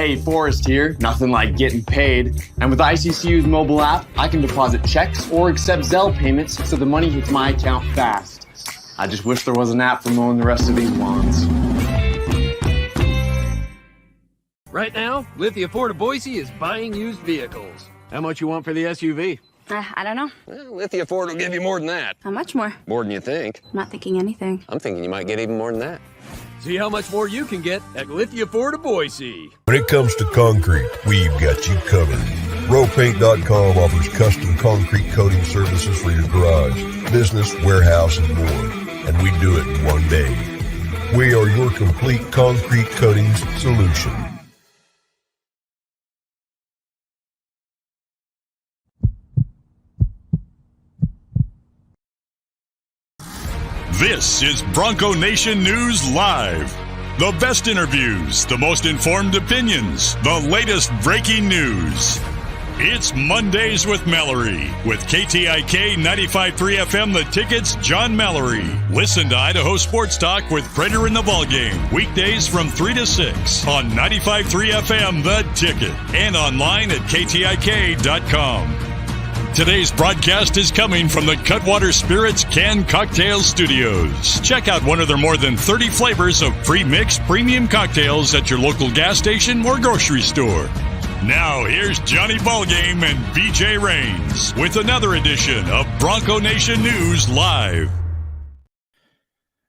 Hey, Forrest here. Nothing like getting paid. And with ICCU's mobile app, I can deposit checks or accept Zelle payments so the money hits my account fast. I just wish there was an app for mowing the rest of these lawns. Right now, Lithia Ford of Boise is buying used vehicles. How much you want for the SUV? I don't know. Well, Lithia Ford will give you more than that. How much more? More than you think. I'm not thinking anything. I'm thinking you might get even more than that. See how much more you can get at Lithia Ford of Boise. When it comes to concrete, we've got you covered. RowPaint.com offers custom concrete coating services for your garage, business, warehouse, and more. And we do it in one day. We are your complete concrete coatings solution. This is Bronco Nation News Live. The best interviews, the most informed opinions, the latest breaking news. It's Mondays with Mallory with KTIK 95.3 FM The Ticket's John Mallory. Listen to Idaho Sports Talk with Prater in the Ballgame weekdays from 3 to 6 on 95.3 FM The Ticket and online at KTIK.com. Today's broadcast is coming from the Cutwater Spirits Canned Cocktail Studios. Check out one of their more than 30 flavors of pre-mixed premium cocktails at your local gas station or grocery store. Now, here's Johnny Ballgame and BJ Rains with another edition of Bronco Nation News Live.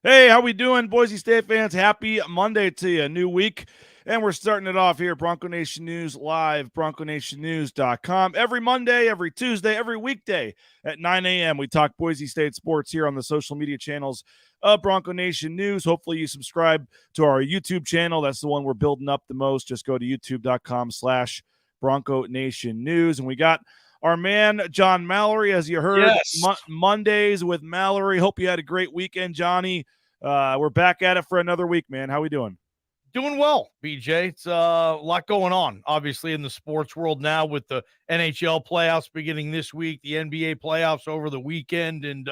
Hey, how we doing, Boise State fans? Happy Monday to you. New week. And we're starting it off here, Bronco Nation News Live, BroncoNationNews.com. Every Monday, every Tuesday, every weekday at 9 a.m. We talk Boise State sports here on the social media channels of Bronco Nation News. Hopefully you subscribe to our YouTube channel. That's the one we're building up the most. Just go to youtube.com/Bronco Nation News. And we got our man, John Mallory, as you heard, yes. Mondays with Mallory. Hope you had a great weekend, Johnny. We're back at it for another week, man. How we doing? Doing well, BJ. It's a lot going on, obviously, in the sports world now with the NHL playoffs beginning this week, the NBA playoffs over the weekend, and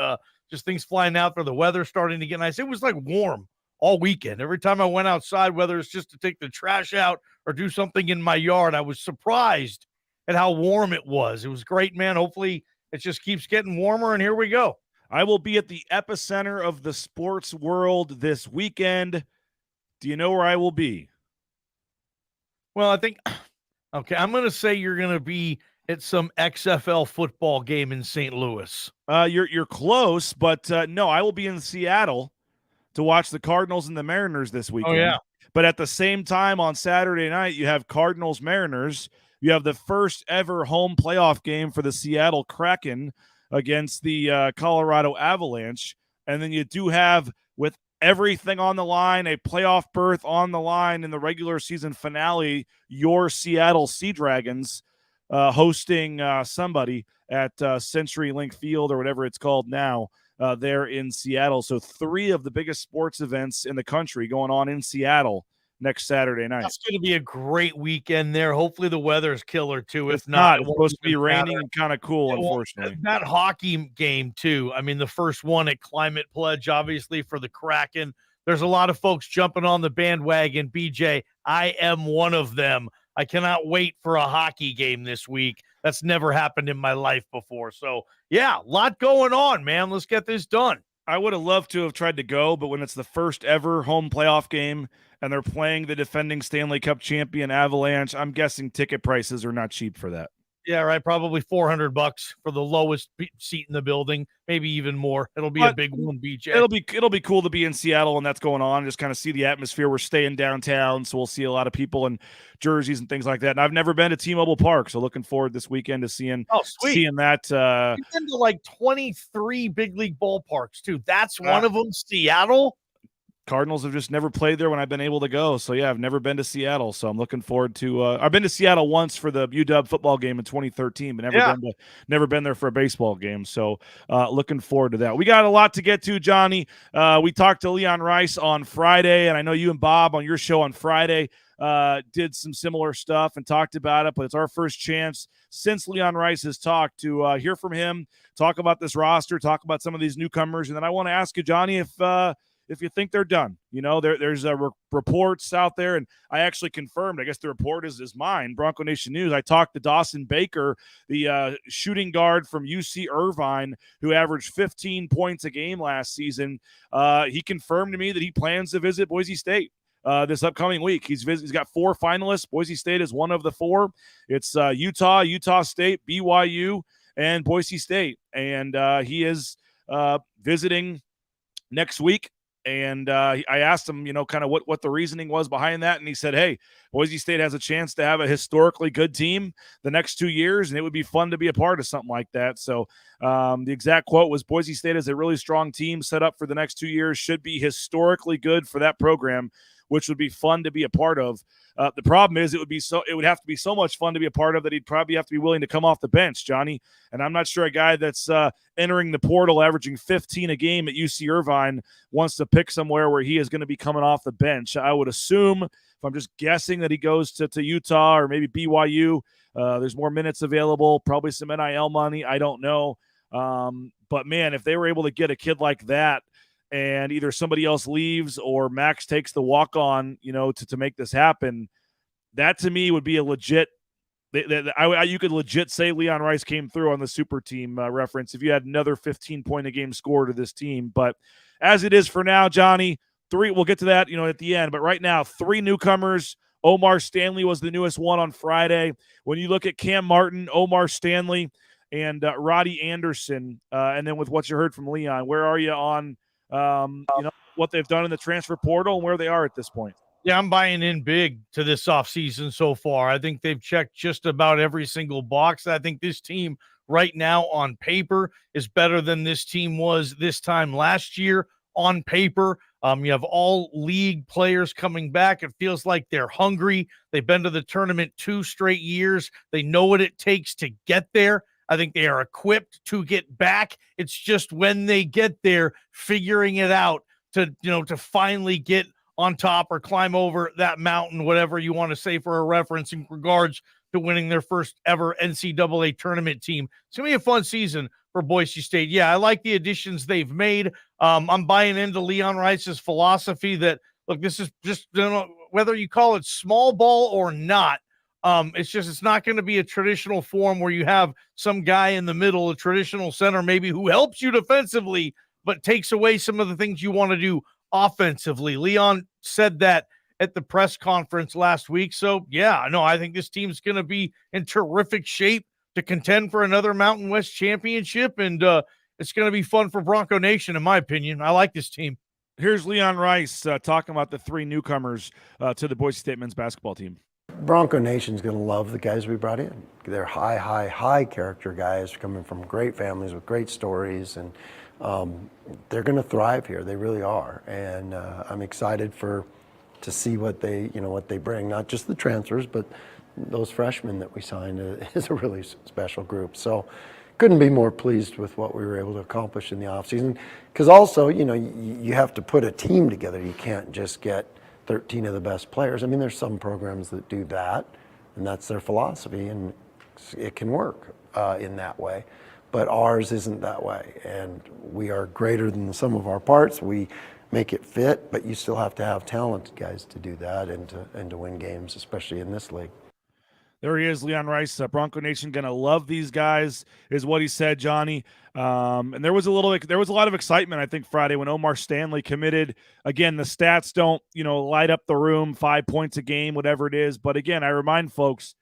just things flying out for the weather starting to get nice. It was like warm all weekend. Every time I went outside, whether it's just to take the trash out or do something in my yard, I was surprised at how warm it was. It was great, man. Hopefully it just keeps getting warmer, and here we go. I will be at the epicenter of the sports world this weekend. Do you know where I will be? Well, I think, okay, I'm going to say you're going to be at some XFL football game in St. Louis. You're close, but no, I will be in Seattle to watch the Cardinals and the Mariners this weekend. Oh, yeah. But at the same time on Saturday night, you have Cardinals-Mariners. You have the first ever home playoff game for the Seattle Kraken against the Colorado Avalanche. And then you do have, with everything on the line, a playoff berth on the line in the regular season finale, your Seattle Sea Dragons hosting somebody at CenturyLink Field or whatever it's called now there in Seattle. So 3 of the biggest sports events in the country going on in Seattle next Saturday night. It's going to be a great weekend there. Hopefully the weather is killer too. If not, it's supposed to be raining and kind of cool, unfortunately. That hockey game too. I mean, the first one at Climate Pledge, obviously, for the Kraken. There's a lot of folks jumping on the bandwagon. BJ, I am one of them. I cannot wait for a hockey game this week. That's never happened in my life before. So, yeah, a lot going on, man. Let's get this done. I would have loved to have tried to go, but when it's the first ever home playoff game and they're playing the defending Stanley Cup champion Avalanche, I'm guessing ticket prices are not cheap for that. Yeah, right. Probably $400 for the lowest seat in the building, maybe even more. It'll be a big one, BJ. It'll be cool to be in Seattle when that's going on. Just kind of see the atmosphere. We're staying downtown, so we'll see a lot of people in jerseys and things like that. And I've never been to T-Mobile Park, so looking forward this weekend to seeing that. You've been to like 23 big league ballparks too. That's one of them. Seattle. Cardinals have just never played there when I've been able to go. So, yeah, I've never been to Seattle. So I'm looking forward to I've been to Seattle once for the UW football game in 2013, but never been there for a baseball game. So looking forward to that. We got a lot to get to, Johnny. We talked to Leon Rice on Friday, and I know you and Bob on your show on Friday did some similar stuff and talked about it, but it's our first chance since Leon Rice has talked to hear from him, talk about this roster, talk about some of these newcomers. And then I want to ask you, Johnny, if you think they're done. There's reports out there, and I actually confirmed, I guess the report is mine, Bronco Nation News. I talked to Dawson Baker, the shooting guard from UC Irvine, who averaged 15 points a game last season. He confirmed to me that he plans to visit Boise State this upcoming week. He's got 4 finalists. Boise State is one of the 4. It's Utah, Utah State, BYU, and Boise State. And he is visiting next week. And I asked him, kind of what the reasoning was behind that. And he said, hey, Boise State has a chance to have a historically good team the next 2 years, and it would be fun to be a part of something like that. So the exact quote was, Boise State is a really strong team set up for the next 2 years, should be historically good for that program, which would be fun to be a part of. The problem is it would have to be so much fun to be a part of that he'd probably have to be willing to come off the bench, Johnny. And I'm not sure a guy that's entering the portal, averaging 15 a game at UC Irvine, wants to pick somewhere where he is going to be coming off the bench. I would assume, if I'm just guessing, that he goes to Utah or maybe BYU. There's more minutes available, probably some NIL money. I don't know. But, man, if they were able to get a kid like that, and either somebody else leaves or Max takes the walk-on, to make this happen, that to me would be a legit – you could legit say Leon Rice came through on the super team reference if you had another 15-point-a-game score to this team. But as it is for now, Johnny, 3 – we'll get to that, at the end. But right now, 3 newcomers. Omar Stanley was the newest one on Friday. When you look at Cam Martin, Omar Stanley, and Roddy Anderson, and then with what you heard from Leon, where are you on – what they've done in the transfer portal and where they are at this point? Yeah, I'm buying in big to this offseason so far. I think they've checked just about every single box. I think this team right now on paper is better than this team was this time last year on paper. You have all league players coming back. It feels like they're hungry. They've been to the tournament 2 straight years. They know what it takes to get there. I think they are equipped to get back. It's just when they get there, figuring it out to finally get on top or climb over that mountain, whatever you want to say for a reference in regards to winning their first ever NCAA tournament team. It's going to be a fun season for Boise State. Yeah, I like the additions they've made. I'm buying into Leon Rice's philosophy that, look, this is just, whether you call it small ball or not, it's not going to be a traditional form where you have some guy in the middle, a traditional center maybe, who helps you defensively, but takes away some of the things you want to do offensively. Leon said that at the press conference last week. So, yeah, no, I think this team's going to be in terrific shape to contend for another Mountain West championship, and it's going to be fun for Bronco Nation, in my opinion. I like this team. Here's Leon Rice talking about the 3 newcomers to the Boise State men's basketball team. Bronco Nation's going to love the guys we brought in. They're high character guys coming from great families with great stories, and they're going to thrive here. They really are, and I'm excited to see what they bring. Not just the transfers, but those freshmen that we signed is a really special group. So, couldn't be more pleased with what we were able to accomplish in the offseason. Because also, you have to put a team together. You can't just get 13 of the best players. I mean, there's some programs that do that, and that's their philosophy, and it can work in that way. But ours isn't that way, and we are greater than the sum of our parts. We make it fit, but you still have to have talented guys to do that and to win games, especially in this league. There he is, Leon Rice. Bronco Nation gonna love these guys, is what he said, Johnny. And there was a lot of excitement, I think, Friday when Omar Stanley committed. Again, the stats don't, light up the room, 5 points a game, whatever it is. But again, I remind folks,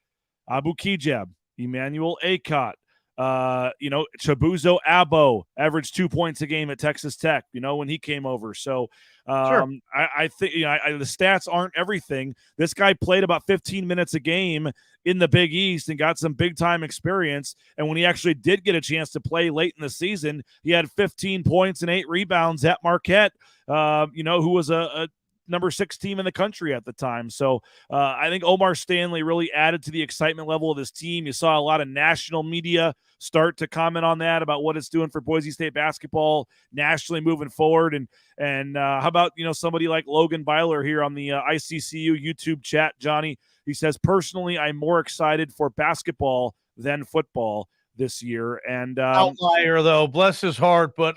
Abu Kijab, Emmanuel Akot, Chabuzo Abo averaged 2 points a game at Texas Tech, when he came over. So Sure. I think the stats aren't everything. This guy played about 15 minutes a game in the Big East and got some big time experience. And when he actually did get a chance to play late in the season, he had 15 points and 8 rebounds at Marquette, who was a number 6 team in the country at the time. So I think Omar Stanley really added to the excitement level of this team. You saw a lot of national media start to comment on that, about what it's doing for Boise State basketball nationally moving forward. And how about, somebody like Logan Byler here on the ICCU YouTube chat, Johnny? He says, personally, I'm more excited for basketball than football. this year. And outlier though, bless his heart. But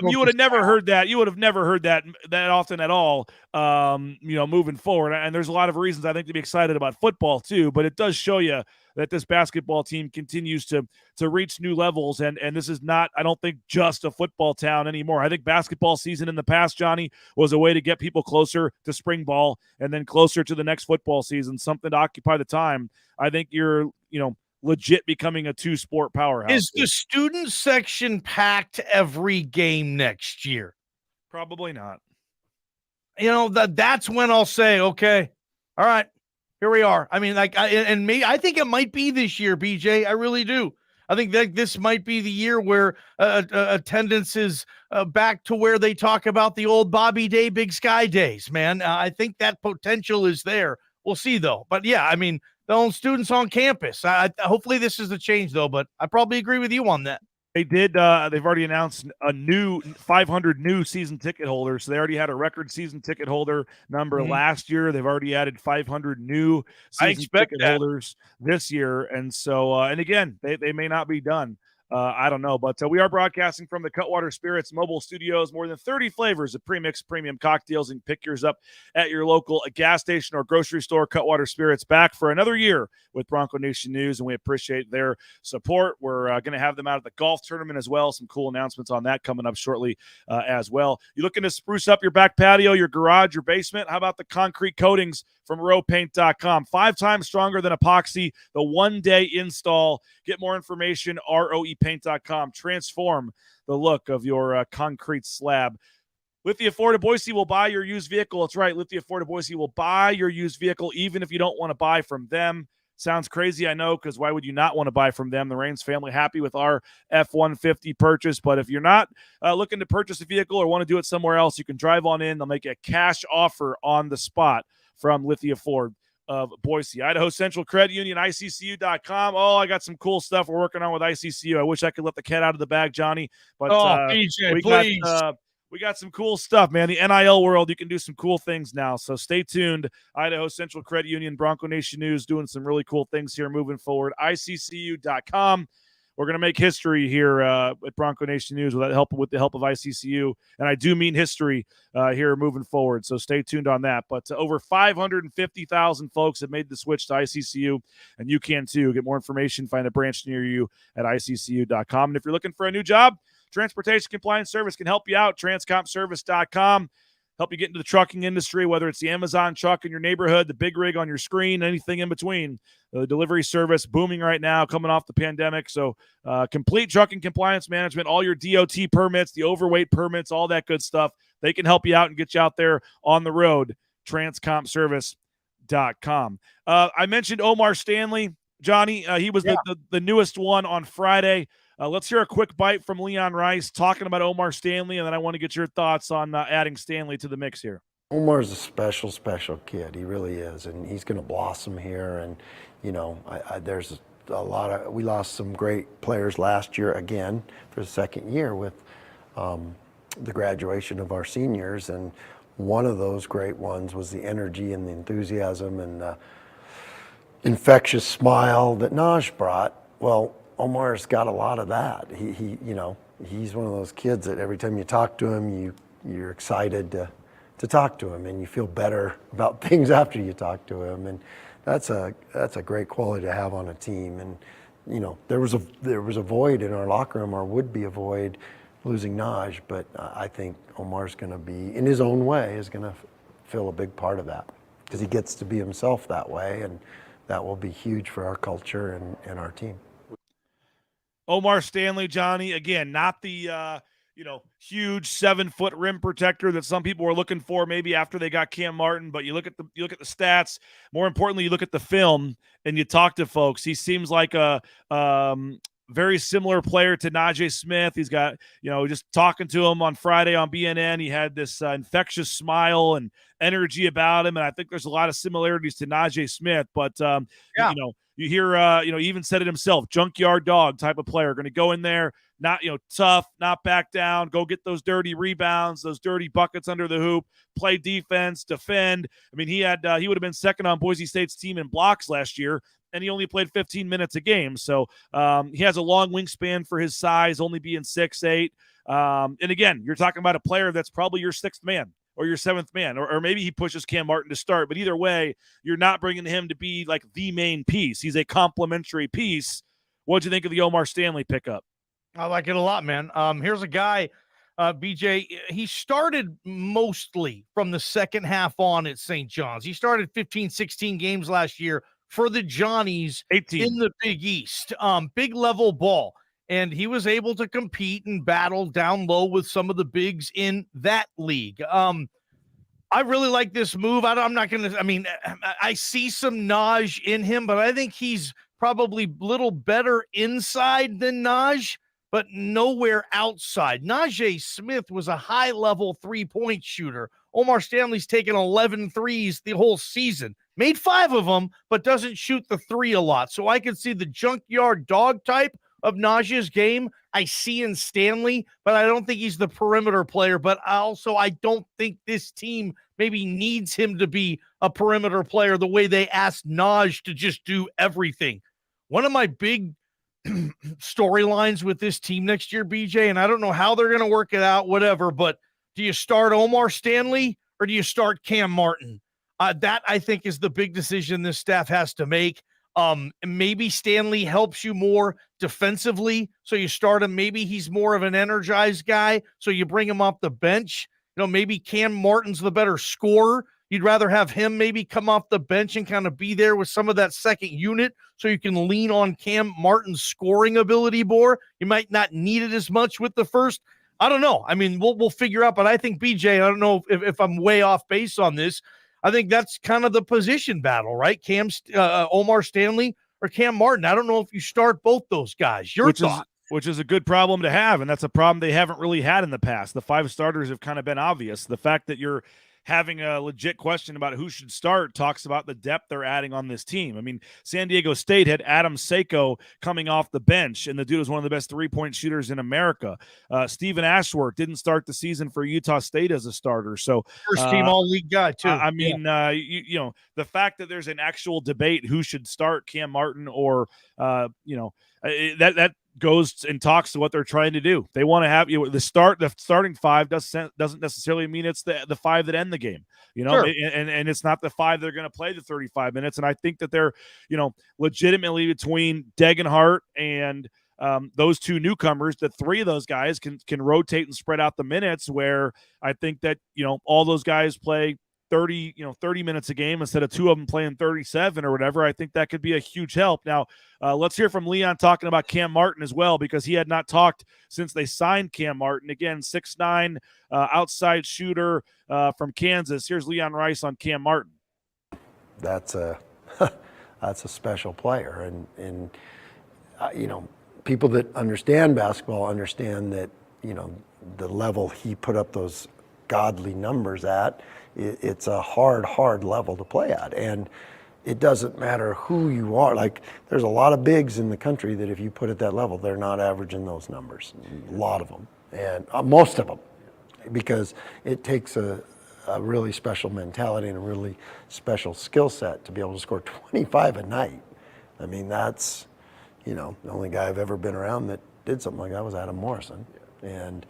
you would have never heard that. You would have never heard that often at all. Moving forward, and there's a lot of reasons I think to be excited about football too. But it does show you that this basketball team continues to reach new levels, and this is not, I don't think, just a football town anymore. I think basketball season in the past, Johnny, was a way to get people closer to spring ball and then closer to the next football season, something to occupy the time. I think you're legit becoming a two-sport powerhouse. Is the student section packed every game next year? Probably not. That's when I'll say, okay, all right, here we are. I think it might be this year, BJ. I really do. I think that this might be the year where attendance is back to where they talk about the old Bobby Day, Big Sky days, man. I think that potential is there. We'll see, though. But, yeah, the own students on campus. Hopefully this is the change, though, but I probably agree with you on that. They did. They've already announced a new 500 new season ticket holders. So they already had a record season ticket holder number last year. They've already added 500 new season ticket holders this year. And so, and again, they may not be done. I don't know, but we are broadcasting from the Cutwater Spirits mobile studios. More than 30 flavors of pre-mixed premium cocktails, and pick yours up at your local gas station or grocery store. Cutwater Spirits back for another year with Bronco Nation News, and we appreciate their support. We're going to have them out at the golf tournament as well. Some cool announcements on that coming up shortly as well. You looking to spruce up your back patio, your garage, your basement? How about the concrete coatings from ropaint.com? 5 times stronger than epoxy, the one-day install. Get more information, roepaint.com. Transform the look of your concrete slab. Lithia Ford of Boise will buy your used vehicle. That's right. Lithia Ford of Boise will buy your used vehicle even if you don't want to buy from them. Sounds crazy, I know, because why would you not want to buy from them? The Raines family happy with our F-150 purchase. But if you're not looking to purchase a vehicle or want to do it somewhere else, you can drive on in. They'll make a cash offer on the spot from Lithia Ford of Boise. Idaho Central Credit Union, ICCU.com. Oh, I got some cool stuff we're working on with ICCU. I wish I could let the cat out of the bag, Johnny. But BJ, please. We got some cool stuff, man. The NIL world, you can do some cool things now. So stay tuned. Idaho Central Credit Union, Bronco Nation News, doing some really cool things here moving forward. ICCU.com. We're going to make history here at Bronco Nation News with the help of ICCU. And I do mean history here moving forward. So stay tuned on that. But over 550,000 folks have made the switch to ICCU, and you can too. Get more information, find a branch near you at ICCU.com. And if you're looking for a new job, Transportation Compliance Service can help you out. Transcompservice.com. Help you get into the trucking industry, whether it's the Amazon truck in your neighborhood, the big rig on your screen, anything in between. The delivery service booming right now, coming off the pandemic. So complete trucking compliance management, all your DOT permits, the overweight permits, all that good stuff. They can help you out and get you out there on the road. Transcompservice.com. I mentioned Omar Stanley, Johnny. He was the newest one on Friday. Let's hear a quick bite from Leon Rice talking about Omar Stanley, and then I want to get your thoughts on adding Stanley to the mix here. Omar's a special, special kid. He really is, and he's going to blossom here. And, there's a lot of – we lost some great players last year again for the second year with the graduation of our seniors, and one of those great ones was the energy and the enthusiasm and the infectious smile that Naj brought. Well, Omar's got a lot of that. He's one of those kids that every time you talk to him, you're excited to talk to him, and you feel better about things after you talk to him, and that's a great quality to have on a team. And there was a void in our locker room, or would be a void, losing Naj, but I think Omar's going to be, in his own way, is going to fill a big part of that because he gets to be himself that way, and that will be huge for our culture and our team. Omar Stanley, Johnny, again, not the huge 7-foot rim protector that some people were looking for maybe after they got Cam Martin, but you look at the stats. More importantly, you look at the film and you talk to folks. He seems like a very similar player to Najee Smith. He's got, just talking to him on Friday on BNN, he had this infectious smile and energy about him, and I think there's a lot of similarities to Najee Smith, but you hear, he even said it himself, junkyard dog type of player, going to go in there, not, tough, not back down, go get those dirty rebounds, those dirty buckets under the hoop, play defense, defend. I mean, he would have been second on Boise State's team in blocks last year, and he only played 15 minutes a game. So he has a long wingspan for his size, only being 6'8". And again, you're talking about a player that's probably your sixth man or your seventh man, or maybe he pushes Cam Martin to start. But either way, you're not bringing him to be like the main piece. He's a complementary piece. What'd you think of the Omar Stanley pickup? I like it a lot, man. Here's a guy, BJ. He started mostly from the second half on at St. John's. He started 15, 16 games last year for the Johnnies 18 in the Big East. Big level ball. And he was able to compete and battle down low with some of the bigs in that league. I really like this move. I'm not going to, I mean, I see some Naj in him, but I think he's probably a little better inside than Naj, but nowhere outside. Najee Smith was a high-level three-point shooter. Omar Stanley's taken 11 threes the whole season. Made 5 of them, but doesn't shoot the 3 a lot. So I can see the junkyard dog type of Najee's game I see in Stanley, but I don't think he's the perimeter player. But I don't think this team maybe needs him to be a perimeter player the way they asked Naj to just do everything. One of my big storylines with this team next year, BJ, and I don't know how they're going to work it out, whatever, but do you start Omar Stanley or do you start Cam Martin? That I think is the big decision this staff has to make. Maybe Stanley helps you more defensively, so you start him. Maybe he's more of an energized guy, so you bring him off the bench. Maybe Cam Martin's the better scorer. You'd rather have him maybe come off the bench and kind of be there with some of that second unit so you can lean on Cam Martin's scoring ability more. You might not need it as much with the first. I don't know. I mean, we'll figure out, but I think, BJ, I don't know if I'm way off base on this. I think that's kind of the position battle, right? Omar Stanley or Cam Martin. I don't know if you start both those guys. Your thought? Which is a good problem to have, and that's a problem they haven't really had in the past. The 5 starters have kind of been obvious. The fact that you're having a legit question about who should start talks about the depth they're adding on this team. I mean, San Diego State had Adam Seiko coming off the bench, and the dude was one of the best three-point shooters in America. Stephen Ashworth didn't start the season for Utah State as a starter. So first-team all-league guy, too. I mean, the fact that there's an actual debate who should start, Cam Martin or, that goes and talks to what they're trying to do. They want to have the starting 5 doesn't necessarily mean it's the 5 that end the game, Sure. and it's not the 5 that are going to play the 35 minutes. And I think that they're, legitimately between Degenhart and those 2 newcomers, the 3 of those guys can rotate and spread out the minutes, where I think that, all those guys play 30 minutes a game instead of 2 of them playing 37 or whatever. I think that could be a huge help. Now, let's hear from Leon talking about Cam Martin as well, because he had not talked since they signed Cam Martin. Again, 6'9", outside shooter from Kansas. Here's Leon Rice on Cam Martin. That's a special player, and people that understand basketball understand that the level he put up those godly numbers at. It's a hard level to play at. And it doesn't matter who you are. Like, there's a lot of bigs in the country that if you put at that level, they're not averaging those numbers. A lot of them. And most of them. Because it takes a really special mentality and a really special skill set to be able to score 25 a night. I mean, that's, the only guy I've ever been around that did something like that was Adam Morrison. And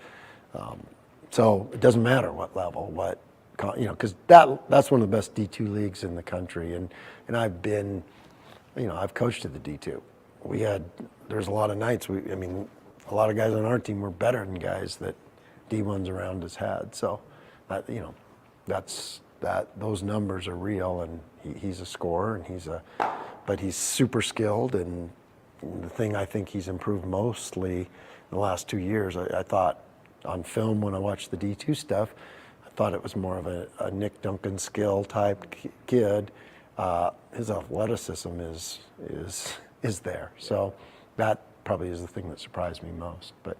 so it doesn't matter what level, because that's one of the best D2 leagues in the country, and I've been, I've coached at the D2. There's a lot of nights a lot of guys on our team were better than guys that D1s around us had. So, those numbers are real, and he's a scorer, and but he's super skilled, and the thing I think he's improved mostly in the last 2 years, I thought on film when I watched the D2 stuff, thought it was more of a Nick Duncan skill type kid. His athleticism is there. So that probably is the thing that surprised me most. But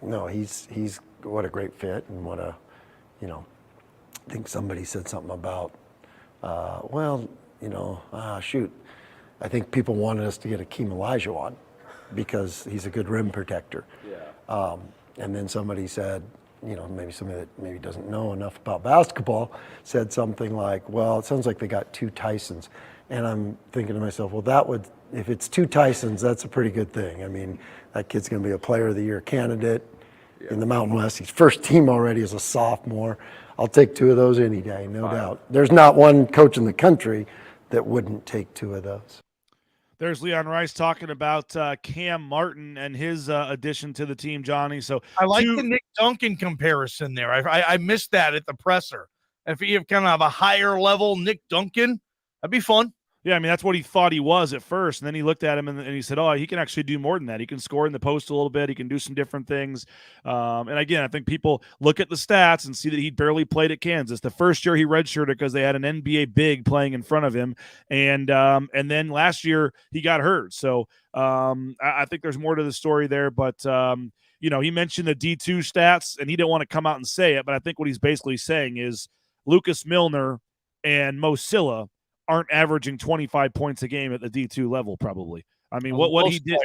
no, he's what a great fit, and what a, I think somebody said something about, shoot, I think people wanted us to get Akeem Olajuwon because he's a good rim protector. Yeah. And then somebody said, maybe somebody that maybe doesn't know enough about basketball said something like, well, it sounds like they got 2 Tysons. And I'm thinking to myself, well, if it's 2 Tysons, that's a pretty good thing. I mean, that kid's going to be a Player of the Year candidate in the Mountain West. He's first team already as a sophomore. I'll take 2 of those any day, no doubt. There's not one coach in the country that wouldn't take 2 of those. There's Leon Rice talking about Cam Martin and his addition to the team, Johnny. So I like the Nick Duncan comparison there. I missed that at the presser. If you have kind of a higher level Nick Duncan, that'd be fun. Yeah, I mean, that's what he thought he was at first. And then he looked at him and he said, oh, he can actually do more than that. He can score in the post a little bit. He can do some different things. And again, I think people look at the stats and see that he barely played at Kansas. The first year he redshirted because they had an NBA big playing in front of him. And then last year he got hurt. So I think there's more to the story there. But, he mentioned the D2 stats and he didn't want to come out and say it. But I think what he's basically saying is Lucas Milner and Mo Silla aren't averaging 25 points a game at the D2 level, probably. I mean, what he did.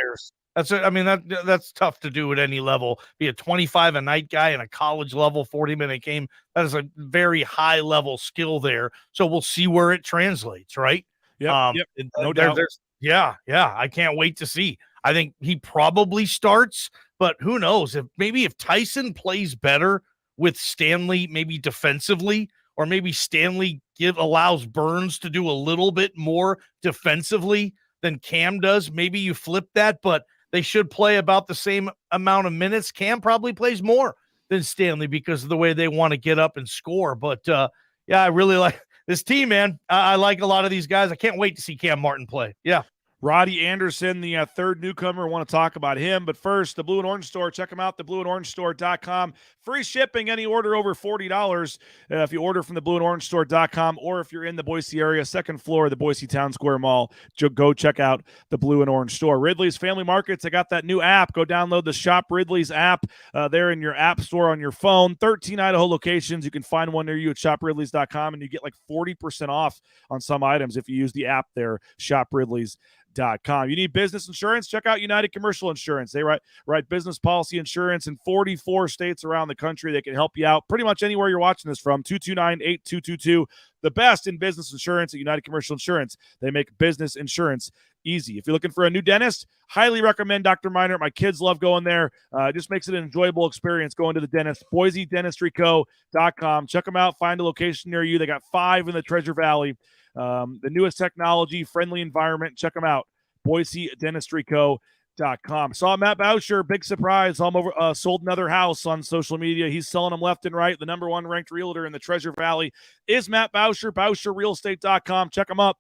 That's tough to do at any level. Be a 25 a night guy in a college level 40-minute game. That is a very high level skill there. So we'll see where it translates, right? Yep. No doubt. Yeah. I can't wait to see. I think he probably starts, but who knows? If Tyson plays better with Stanley, maybe defensively, or maybe Stanley allows Burns to do a little bit more defensively than Cam does. Maybe you flip that, but they should play about the same amount of minutes. Cam probably plays more than Stanley because of the way they want to get up and score. But, I really like this team, man. I like a lot of these guys. I can't wait to see Cam Martin play. Yeah. Roddy Anderson, the third newcomer. I want to talk about him. But first, the Blue and Orange Store. Check them out, theblueandorangestore.com. Free shipping, any order over $40 if you order from theblueandorangestore.com, or if you're in the Boise area, second floor of the Boise Town Square Mall, go check out the Blue and Orange Store. Ridley's Family Markets, they got that new app. Go download the Shop Ridley's app there in your app store on your phone. 13 Idaho locations. You can find one near you at shopridleys.com, and you get like 40% off on some items if you use the app there, shopridleys.com. You need business insurance? Check out United Commercial Insurance. They write business policy insurance in 44 states around the country. They can help you out pretty much anywhere you're watching this from. 229-8222. The best in business insurance at United Commercial Insurance. They make business insurance easy. If you're looking for a new dentist, highly recommend Dr. Minor. My kids love going there. It just makes it an enjoyable experience going to the dentist. BoiseDentistryCo.com. Check them out. Find a location near you. They got 5 in the Treasure Valley. The newest technology, friendly environment. Check them out. BoiseDentistryCo.com. Saw Matt Bauscher, big surprise. Sold another house on social media. He's selling them left and right. The number 1 ranked realtor in the Treasure Valley is Matt Bauscher. BauscherRealEstate.com. Check them out.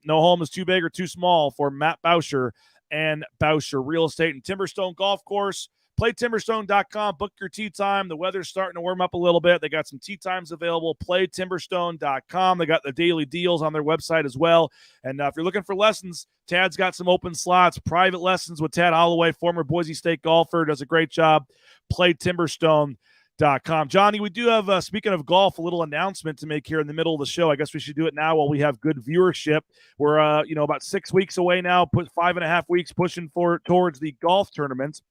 No home is too big or too small for Matt Bauscher and Bauscher Real Estate. And Timberstone Golf Course. Play Timberstone.com. Book your tee time. The weather's starting to warm up a little bit. They got some tee times available. Play Timberstone.com. They got the daily deals on their website as well. And if you're looking for lessons, Tad's got some open slots. Private lessons with Tad Holloway, former Boise State golfer, does a great job. Play Timberstone.com. Johnny, we do have, speaking of golf, a little announcement to make here in the middle of the show. I guess we should do it now while we have good viewership. We're, about 6 weeks away now, 5.5 weeks pushing towards the golf tournaments.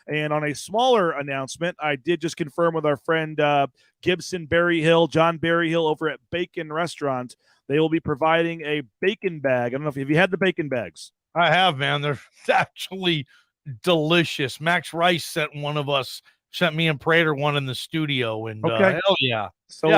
And on a smaller announcement, I did just confirm with our friend Gibson Berryhill, John Berryhill over at Bacon Restaurant. They will be providing a bacon bag. I don't know if you had the bacon bags. I have, man. They're actually delicious. Max Rice sent me and Prater one in the studio, and okay. Hell yeah. So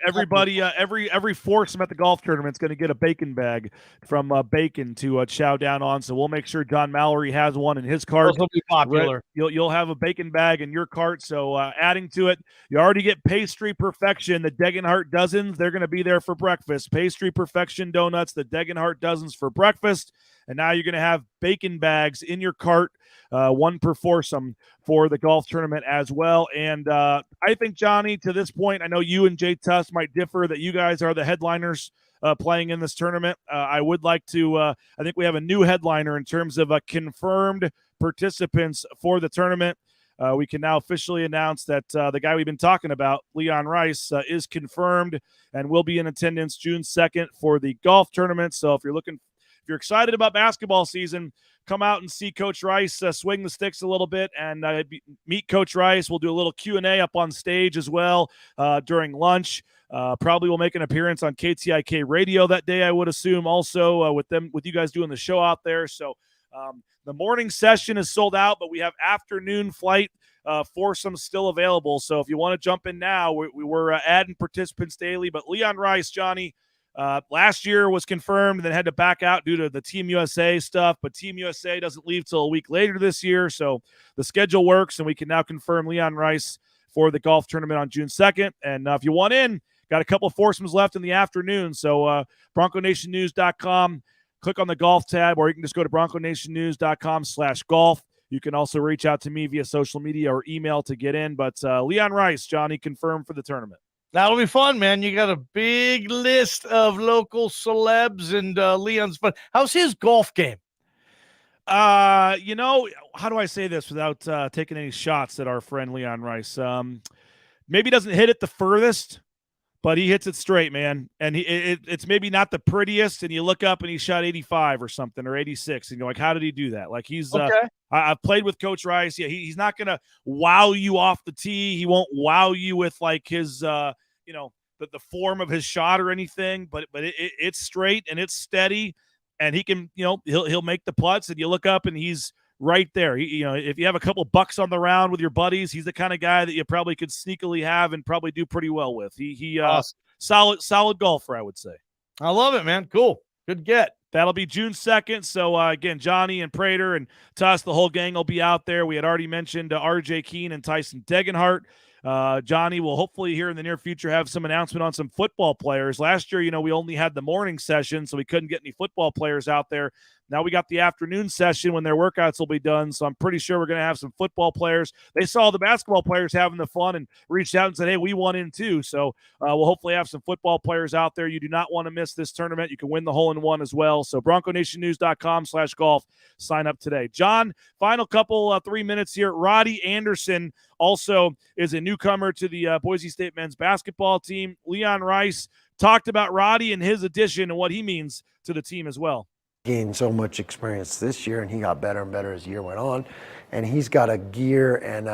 everybody, every foursome at the golf tournament is going to get a bacon bag from Bacon to chow down on. So we'll make sure John Mallory has one in his cart. Those will be popular. You'll have a bacon bag in your cart. So adding to it, you already get Pastry Perfection, the Degenhart dozens. They're going to be there for breakfast. Pastry Perfection donuts, the Degenhart dozens for breakfast. And now you're going to have bacon bags in your cart, 1 per foursome for the golf tournament as well. And I think, Johnny, to this point, I know you and Jay Tuss might differ that you guys are the headliners playing in this tournament. I would like to I think we have a new headliner in terms of confirmed participants for the tournament. We can now officially announce that the guy we've been talking about, Leon Rice, is confirmed and will be in attendance June 2nd for the golf tournament. So if you're excited about basketball season, come out and see Coach Rice swing the sticks a little bit and meet Coach Rice. We'll do a little Q&A up on stage as well during lunch. Probably will make an appearance on KTIK radio that day, I would assume, also with you guys doing the show out there. So the morning session is sold out, but we have afternoon flight foursomes still available. So if you want to jump in now, we're adding participants daily. But Leon Rice, Johnny, last year was confirmed and then had to back out due to the Team USA stuff. But Team USA doesn't leave till a week later this year. So the schedule works, and we can now confirm Leon Rice for the golf tournament on June 2nd. And if you want in, got a couple of foursomes left in the afternoon. So BroncoNationNews.com. Click on the golf tab, or you can just go to BroncoNationNews.com/golf. You can also reach out to me via social media or email to get in. But Leon Rice, Johnny, confirmed for the tournament. That'll be fun, man. You got a big list of local celebs, and Leon's fun. How's his golf game? How do I say this without taking any shots at our friend Leon Rice? Maybe doesn't hit it the furthest, but he hits it straight, man. And it's maybe not the prettiest, and you look up and he shot 85 or something, or 86, and you're like, how did he do that? Like, he's okay. I've played with Coach Rice. Yeah, he's not gonna wow you off the tee. He won't wow you with like his the form of his shot or anything. But it's straight and it's steady, and he can he'll make the putts, and you look up and he's right there. If you have a couple bucks on the round with your buddies, he's the kind of guy that you probably could sneakily have and probably do pretty well with. He awesome. solid golfer, I would say. I love it, man. Cool. Good get. That'll be June 2nd. So, again, Johnny and Prater and Tuss, the whole gang will be out there. We had already mentioned R.J. Keene and Tyson Degenhart. Johnny will hopefully here in the near future have some announcement on some football players. Last year, we only had the morning session, so we couldn't get any football players out there. Now we got the afternoon session when their workouts will be done, so I'm pretty sure we're going to have some football players. They saw the basketball players having the fun and reached out and said, hey, we want in too. So we'll hopefully have some football players out there. You do not want to miss this tournament. You can win the hole-in-one as well. So BroncoNationNews.com/golf. Sign up today. John, final couple 3 minutes here. Roddy Anderson also is a newcomer to the Boise State men's basketball team. Leon Rice talked about Roddy and his addition and what he means to the team as well. Gained so much experience this year, and he got better and better as the year went on. And he's got a gear, and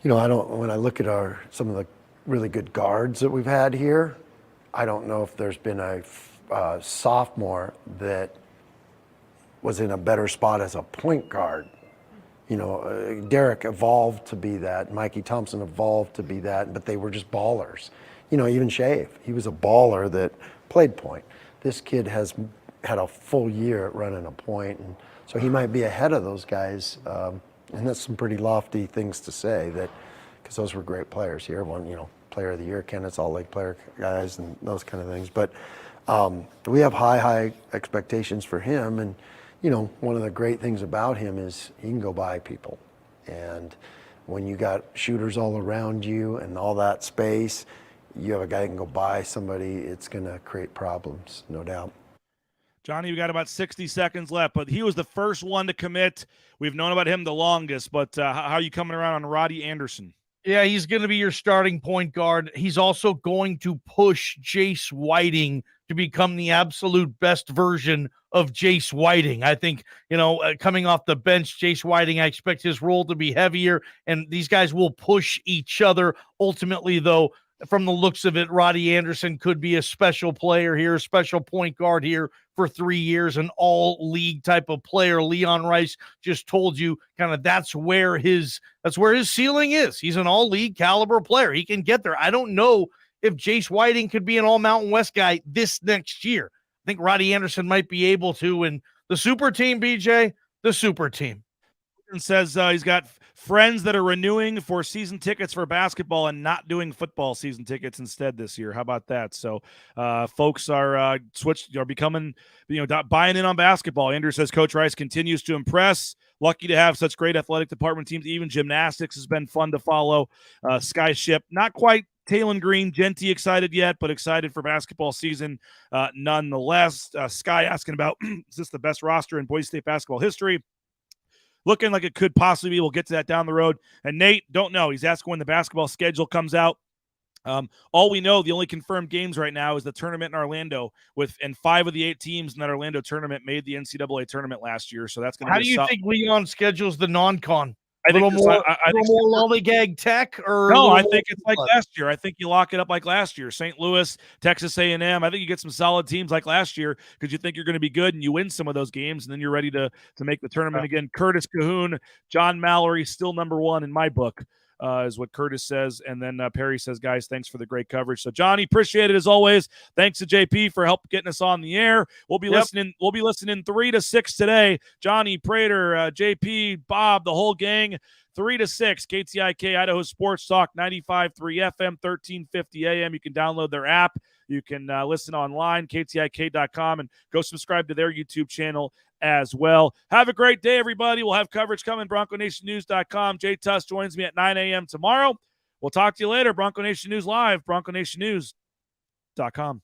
when I look at some of the really good guards that we've had here, I don't know if there's been a sophomore that was in a better spot as a point guard. Derek evolved to be that. Mikey Thompson evolved to be that, but they were just ballers. Even Shave, he was a baller that played point. This kid has had a full year at running a point, and so he might be ahead of those guys. And that's some pretty lofty things to say, that because those were great players here. One, player of the year candidates, all league player guys, and those kind of things. But we have high expectations for him, and one of the great things about him is he can go by people. And when you got shooters all around you and all that space, you have a guy that can go by somebody, it's going to create problems, no doubt. Johnny, we got about 60 seconds left, but he was the first one to commit. We've known about him the longest, but how are you coming around on Roddy Anderson? Yeah, he's going to be your starting point guard. He's also going to push Jace Whiting to become the absolute best version of Jace Whiting. I think, coming off the bench, Jace Whiting, I expect his role to be heavier, and these guys will push each other. Ultimately, though, from the looks of it, Roddy Anderson could be a special player here, a special point guard here for 3 years, an all-league type of player. Leon Rice just told you kind of that's where his ceiling is. He's an all-league caliber player. He can get there. I don't know if Jace Whiting could be an all-Mountain West guy this next year. I think Roddy Anderson might be able to. And the super team, BJ, the super team. Says he's got friends that are renewing for season tickets for basketball and not doing football season tickets instead this year. How about that? So folks are becoming, buying in on basketball. Andrew says Coach Rice continues to impress. Lucky to have such great athletic department teams. Even gymnastics has been fun to follow. Skyship, not quite Talon Green, Genty excited yet, but excited for basketball season nonetheless. Sky asking about, is this the best roster in Boise State basketball history? Looking like it could possibly be. We'll get to that down the road. And Nate, don't know. He's asking when the basketball schedule comes out. All we know, the only confirmed games right now is the tournament in Orlando, and 5 of the 8 teams in that Orlando tournament made the NCAA tournament last year. So that's going to be. How do you think Leon schedules the non-con? I think more lollygag tech, or no? I think it's like last year. I think you lock it up like last year. St. Louis, Texas A&M. I think you get some solid teams like last year because you think you're going to be good and you win some of those games, and then you're ready to make the tournament again. Curtis Cahoon, John Mallory, still number 1 in my book. Is what Curtis says. And then Perry says, guys, thanks for the great coverage. So, Johnny, appreciate it as always. Thanks to JP for help getting us on the air. We'll be listening 3 to 6 today. Johnny, Prater, JP, Bob, the whole gang, 3 to 6. KTIK, Idaho Sports Talk, 95.3 FM, 1350 AM. You can download their app. You can listen online, KTIK.com, and go subscribe to their YouTube channel as well. Have a great day, everybody. We'll have coverage coming, BroncoNationNews.com. Jay Tuss joins me at 9 a.m. tomorrow. We'll talk to you later. Bronco Nation News Live, BroncoNationNews.com.